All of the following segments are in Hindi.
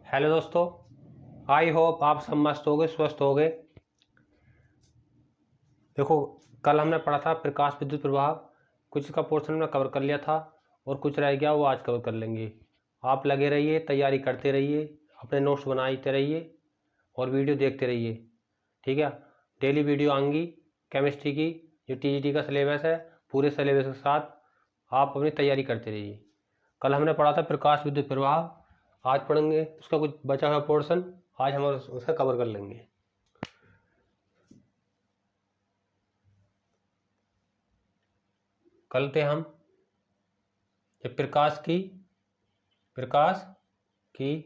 हेलो दोस्तों, आई होप आप सब मस्त हो गए, स्वस्थ हो गए। देखो, कल हमने पढ़ा था प्रकाश विद्युत प्रवाह। कुछ का पोर्शन हमने कवर कर लिया था और कुछ रह गया, वो आज कवर कर लेंगे। आप लगे रहिए, तैयारी करते रहिए, अपने नोट्स बनाते रहिए और वीडियो देखते रहिए, ठीक है। डेली वीडियो आएंगी केमिस्ट्री की, जो टीजीटी का सिलेबस है, पूरे सिलेबस के साथ आप अपनी तैयारी करते रहिए। कल हमने पढ़ा था प्रकाश विद्युत प्रवाह, आज पढ़ेंगे उसका कुछ बचा हुआ पोर्शन, आज हम उसका कवर कर लेंगे। कल थे हम जब प्रकाश की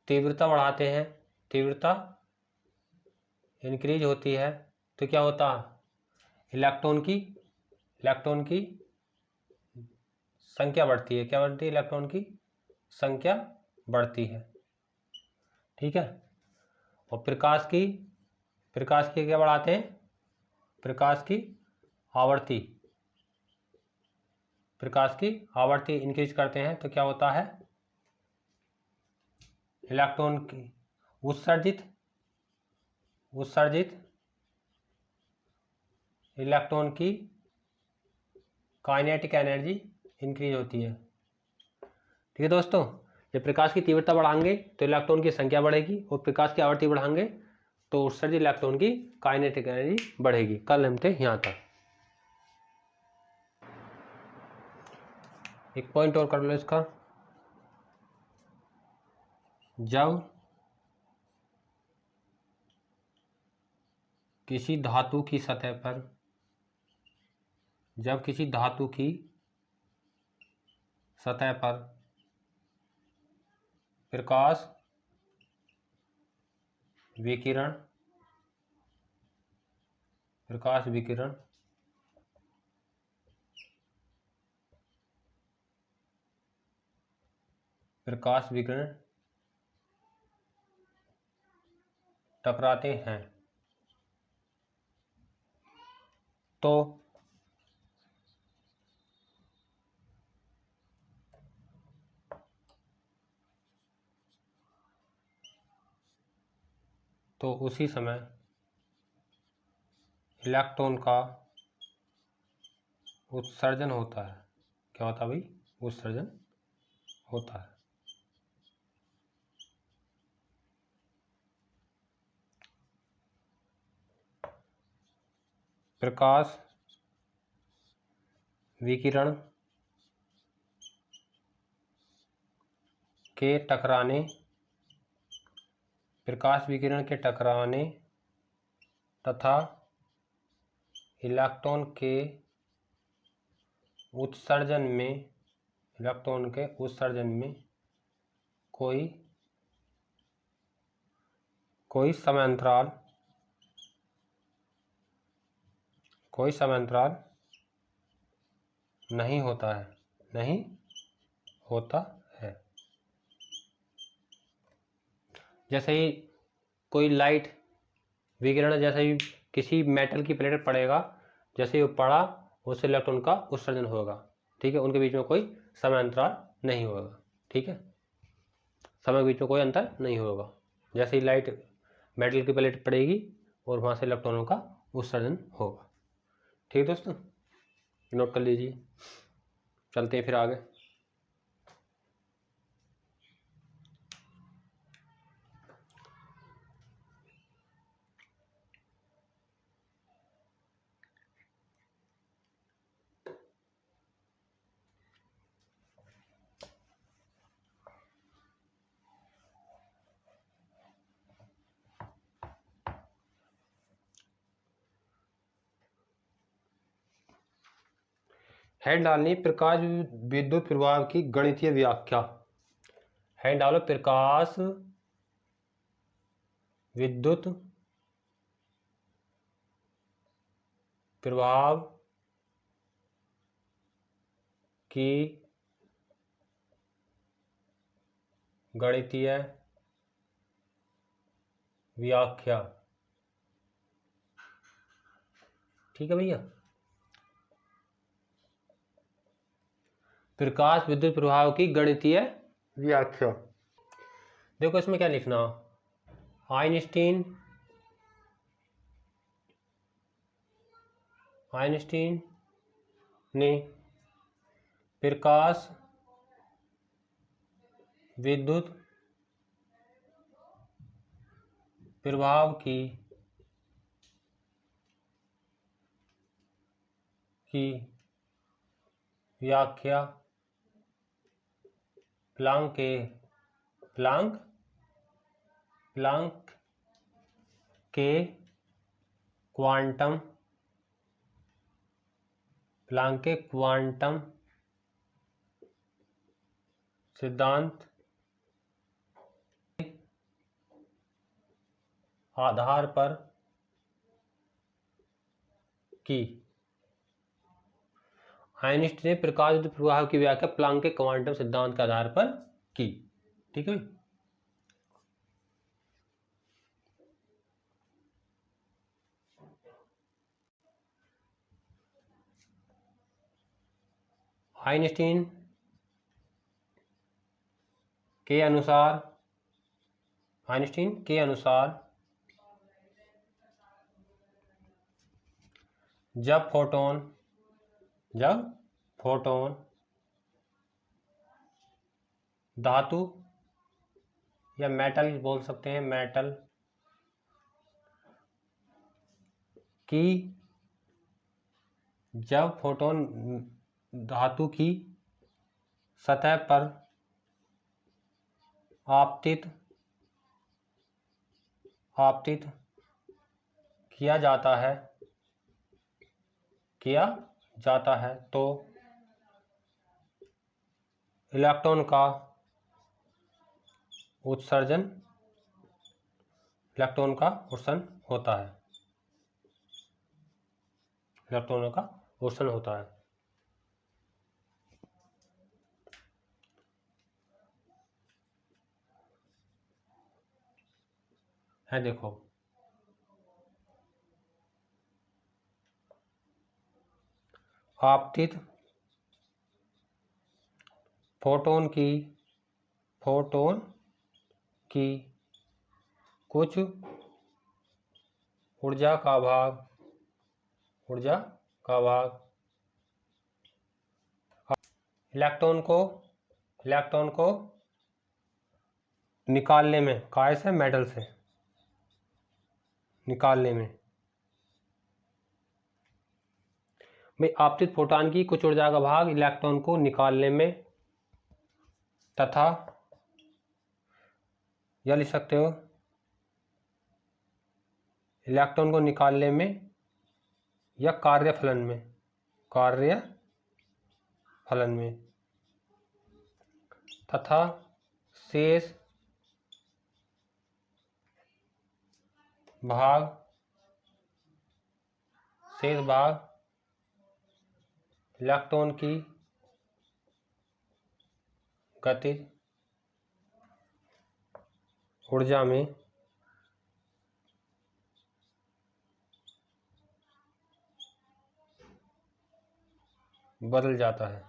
तीव्रता बढ़ाते हैं, तीव्रता इंक्रीज होती है तो क्या होता है, इलेक्ट्रॉन की संख्या बढ़ती है। क्या बढ़ती है? इलेक्ट्रॉन की संख्या बढ़ती है, ठीक है। और प्रकाश की क्या बढ़ाते हैं? प्रकाश की आवृत्ति इंक्रीज करते हैं तो क्या होता है, इलेक्ट्रॉन की उत्सर्जित इलेक्ट्रॉन की काइनेटिक एनर्जी इंक्रीज होती है, ठीक है दोस्तों। जब प्रकाश की तीव्रता बढ़ाएंगे तो इलेक्ट्रॉन की संख्या बढ़ेगी और प्रकाश की आवृत्ति बढ़ाएंगे तो उत्सर्जित इलेक्ट्रॉन की काइनेटिक एनर्जी बढ़ेगी। कल हम थे यहाँ तक। एक पॉइंट और कर लो इसका, जब किसी धातु की सतह पर प्रकाश विकिरण टकराते हैं तो उसी समय इलेक्ट्रॉन का उत्सर्जन होता है। क्या होता है भाई? उत्सर्जन होता है। प्रकाश विकिरण के टकराने तथा इलेक्ट्रॉन के उत्सर्जन में कोई समांतराल नहीं होता है। जैसे ही कोई लाइट विकिरण जैसे ही किसी मेटल की प्लेट पड़ेगा, जैसे ही वो पड़ा उससे इलेक्ट्रॉन का उत्सर्जन होगा, ठीक है। उनके बीच में कोई समय अंतराल नहीं होगा, ठीक है। समय के बीच में कोई अंतर नहीं होगा। जैसे ही लाइट मेटल की प्लेट पड़ेगी और वहाँ से इलेक्ट्रॉनों का उत्सर्जन होगा, ठीक है दोस्तों, नोट कर लीजिए। चलते हैं फिर आगे। हेड डालनी प्रकाश विद्युत प्रवाह की गणितीय व्याख्या। हेड डालो प्रकाश विद्युत प्रवाह की गणितीय व्याख्या, ठीक है भैया। प्रकाश विद्युत प्रवाह की गणितीय व्याख्या। देखो इसमें क्या लिखना, आइंस्टीन ने प्रकाश विद्युत प्रभाव की व्याख्या प्लांक के क्वांटम सिद्धांत आधार पर की। आइंस्टीन ने प्रकाश विद्युत प्रभाव की व्याख्या प्लांक के क्वांटम सिद्धांत के आधार पर की। ठीक है, आइंस्टीन के अनुसार जब फोटोन धातु या मेटल बोल सकते हैं, मेटल की जब फोटोन धातु की सतह पर आपतित किया जाता है तो इलेक्ट्रॉन का उत्सर्जन होता है। इलेक्ट्रॉनों का उत्सर्जन होता है। देखो आपतित फोटोन की कुछ ऊर्जा का भाग इलेक्ट्रॉन को निकालने में, काय से, मेटल से निकालने में, भाई आपतित फोटॉन की कुछ ऊर्जा का भाग इलेक्ट्रॉन को निकालने में तथा या लिख सकते हो इलेक्ट्रॉन को निकालने में या कार्यफलन में तथा शेष भाग इलेक्ट्रॉन की गतिज ऊर्जा में बदल जाता है।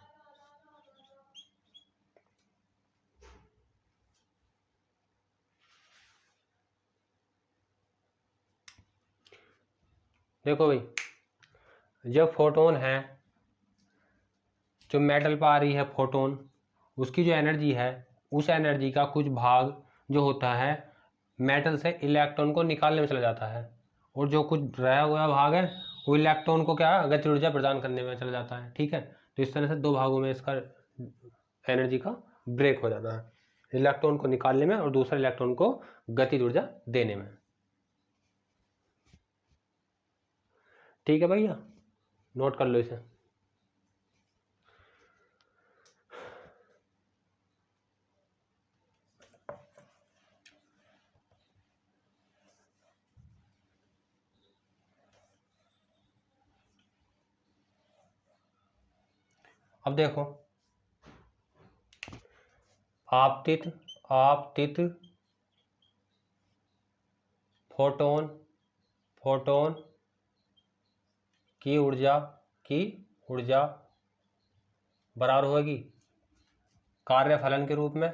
देखो भाई, जब फोटोन है, जो मेटल पर आ रही है फोटोन, उसकी जो एनर्जी है, उस एनर्जी का कुछ भाग जो होता है मेटल से इलेक्ट्रॉन को निकालने में चला जाता है, और जो कुछ रहा हुआ भाग है वो इलेक्ट्रॉन को क्या गति ऊर्जा प्रदान करने में चला जाता है। ठीक है, तो इस तरह से दो भागों में इसका एनर्जी का ब्रेक हो जाता है, इलेक्ट्रॉन को निकालने में और दूसरा इलेक्ट्रॉन को गति ऊर्जा देने में। ठीक है भैया, नोट कर लो इसे। अब देखो, आपतित फोटोन की ऊर्जा बराबर होगी कार्यफलन के रूप में,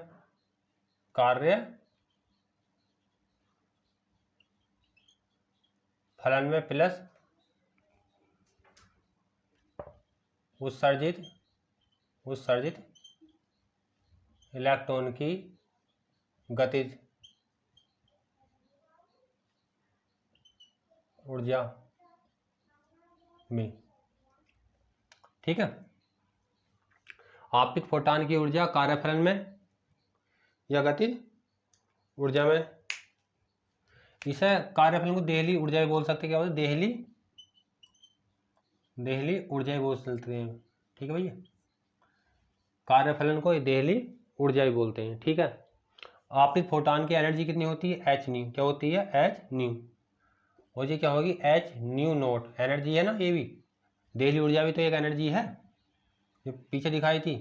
कार्यफलन फलन में प्लस उत्सर्जित इलेक्ट्रॉन की गतिज ऊर्जा में। ठीक है, आपतित फोटॉन की ऊर्जा कार्यफलन में या गतिज ऊर्जा में। इसे कार्यफलन को देहली ऊर्जा भी बोल सकते हैं। क्या बोलते हैं? देहली ऊर्जा भी बोल सकते हैं। ठीक है भैया, कार्यफलन को देहली ऊर्जा भी बोलते हैं। ठीक है, आपतित फोटॉन की एनर्जी कितनी होती है? H new. क्या होती है? H new. और ये क्या होगी? H new note. एनर्जी है ना, ये भी देहली ऊर्जा भी तो एक एनर्जी है जो पीछे दिखाई थी।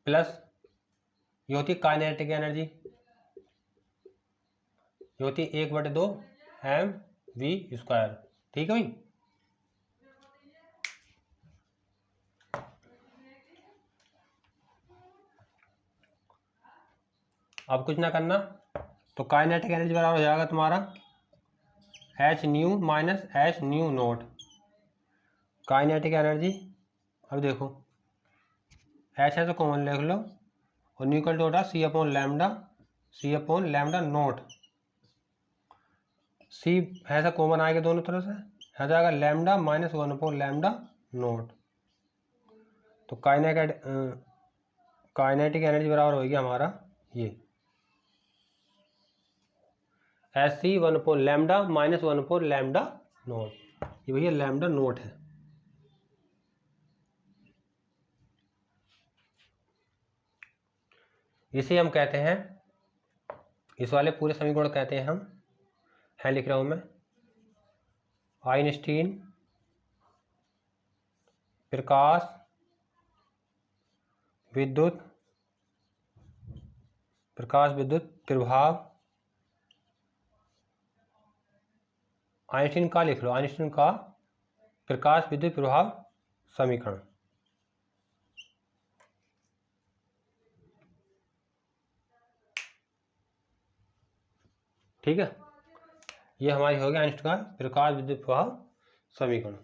प्लस ये होती है काइनेटिक एनर्जी, ये होती है 1/2 mv²। ठीक है भाई, अब कुछ ना करना, तो काइनेटिक एनर्जी बराबर हो जाएगा तुम्हारा H new minus H new note. Kinetic energy, अब देखो एच है तो कॉमन लिख लो, और न्यू का होता है C upon lambda naught. C ऐसा कॉमन आएगा दोनों तरफ से, आ जाएगा lambda minus 1 upon lambda naught. तो काइनेटिक एनर्जी बराबर होगी हमारा ये H C 1 upon lambda minus 1 upon lambda naught. ये भैया लैम्डा नोट है। इसे हम कहते हैं, इस वाले पूरे समीकरण कहते हैं हम, है लिख रहा हूं मैं, आइंस्टीन प्रकाश विद्युत प्रभाव। आइंस्टीन का लिख लो, आइंस्टीन का प्रकाश विद्युत प्रभाव समीकरण। ठीक है, ये हमारी हो गया आइंस्टीन का प्रकाश विद्युत प्रभाव समीकरण।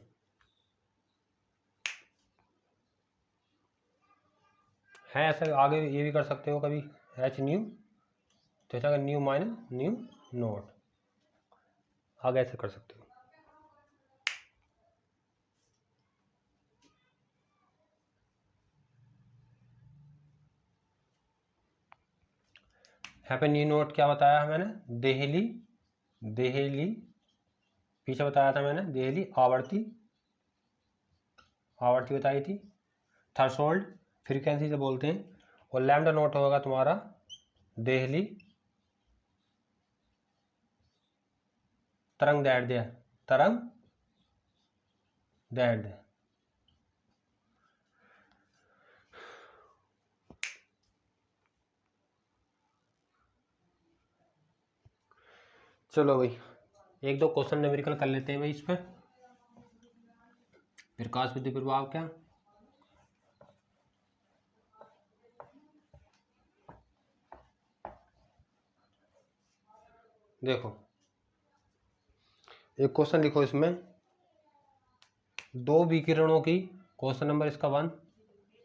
है ऐसा, आगे ये भी कर सकते हो कभी, एच न्यू तो ऐसा न्यू माइनस न्यू नोट, आगे ऐसे कर सकते हो। यहाँ पे न्यू नोट क्या बताया है मैंने? देहली पीछे बताया था मैंने, देहली आवर्ती बताई थी। थ्रेशोल्ड फ्रीक्वेंसी से बोलते हैं। और लैम्डा नोट होगा तुम्हारा देहली तरंग दैर्ध्य। चलो भाई, एक दो क्वेश्चन न्यूमेरिकल कर लेते हैं भाई इस पर। प्रकाश विद्युत प्रभाव क्या? देखो एक क्वेश्चन लिखो इसमें, दो विकिरणों की, क्वेश्चन नंबर इसका 1,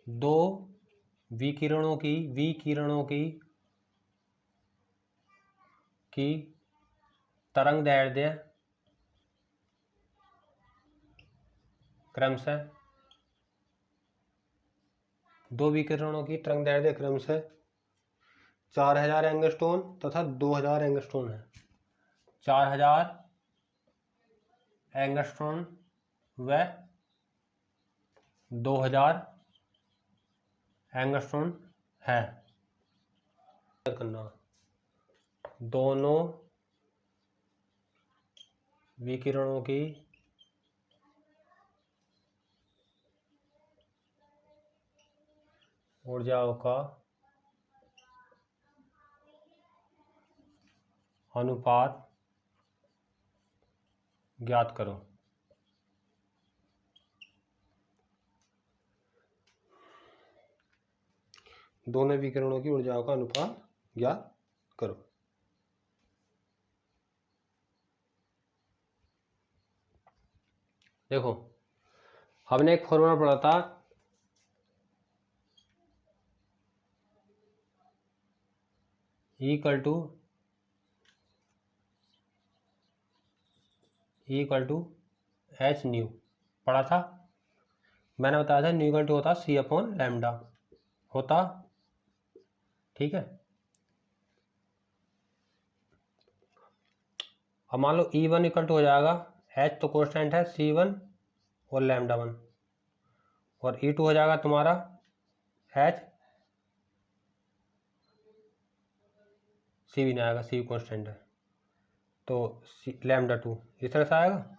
दो विकिरणों की तरंग दैर्ध्य क्रमशः, दो विकिरणों की तरंग दैर्ध्य क्रमशः 4000 एंगस्ट्रॉम तथा 2000 एंगस्ट्रॉम है। 4000 एंगस्ट्रॉम व 2000 एंगस्ट्रॉम है। करना, दोनों विकिरणों की ऊर्जाओं का अनुपात ज्ञात करो। दोनों विकिरणों की ऊर्जाओं का अनुपात ज्ञात करो। देखो हमने एक फॉर्मूला पढ़ा था, इक्वल टू एच न्यू पढ़ा था। मैंने बताया था न्यू इक्वल टू होता सी अपॉन लैम्डा होता, ठीक है। अब मान लो E1 इक्वल टू हो जाएगा, एच तो कॉन्स्टेंट है, C1 और लैम्डा 1, और E2 हो जाएगा तुम्हारा एच, सी भी नहीं आएगा, सी कॉन्स्टेंट है, तो लैम्डा 2 इस तरह से आएगा।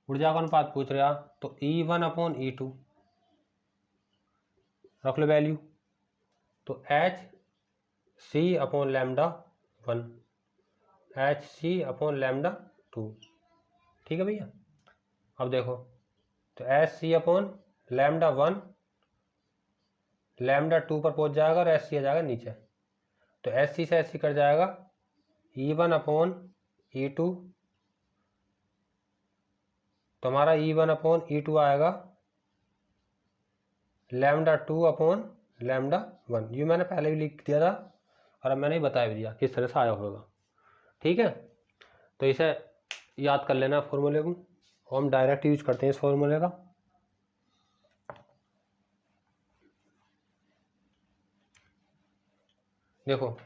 ऊर्जा का अनुपात पूछ रहा, तो E1 अपॉन E2 रख लो वैल्यू, तो H C upon lambda 1, H C upon lambda 2, ठीक है भैया। अब देखो तो H C upon lambda 1 lambda 2 पर पहुंच जाएगा और एच सी आ जाएगा नीचे, तो एच सी से एच सी कट जाएगा, E1 अपॉन E2, तो हमारा E1 अपॉन E2 आएगा लैम्डा 2 अपॉन लैम्डा 1। ये मैंने पहले भी लिख दिया था और अब मैंने बता भी दिया किस तरह से आया होगा, ठीक है। तो इसे याद कर लेना फॉर्मूले को, और हम डायरेक्ट यूज करते हैं इस फॉर्मूले का। देखो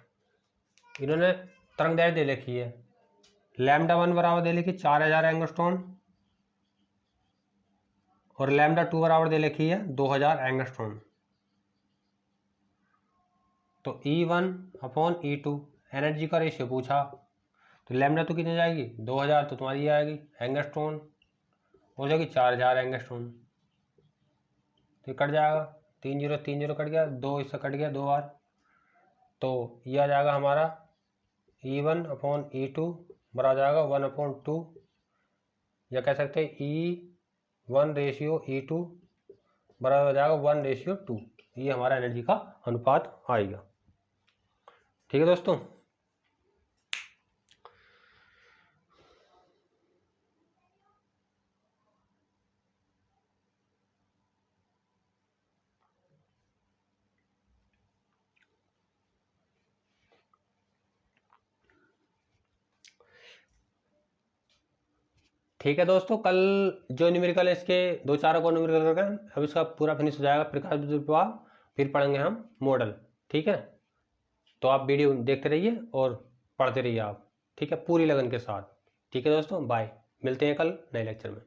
इन्होंने तरंग दैर्घ्य दे लिखी है, लैम्डा 1 बराबर दे लिखी 4000 एंगस्ट्रॉन और लैम्डा 2 बराबर दे लिखी है 2000 एंगस्ट्रॉन। तो E1 अपॉन E2 एनर्जी का रेशियो पूछा, तो लैम्डा तो कितनी जाएगी 2000, तो तुम्हारी आएगी एंगस्ट्रॉन हो जाएगी 4000 एंगस्ट्रॉन, तो कट जाएगा 3 0 3 0 कट गया, 2 इससे कट गया 2 बार, तो ये आ जाएगा हमारा E1 अपॉन E2 बराबर जाएगा 1/2, या कह सकते हैं E1 रेशियो E2 बराबर हो जाएगा 1/2। ये हमारा एनर्जी का अनुपात आएगा, ठीक है दोस्तों। ठीक है दोस्तों, कल जो न्यूमेरिकल है इसके 2-4 को न्यूमेरिकल करके अब इसका पूरा फिनिश हो जाएगा प्रकाश विद्युत प्रवाह, फिर पढ़ेंगे हम मॉडल, ठीक है। तो आप वीडियो देखते रहिए और पढ़ते रहिए आप, ठीक है, पूरी लगन के साथ, ठीक है दोस्तों। बाय, मिलते हैं कल नए लेक्चर में।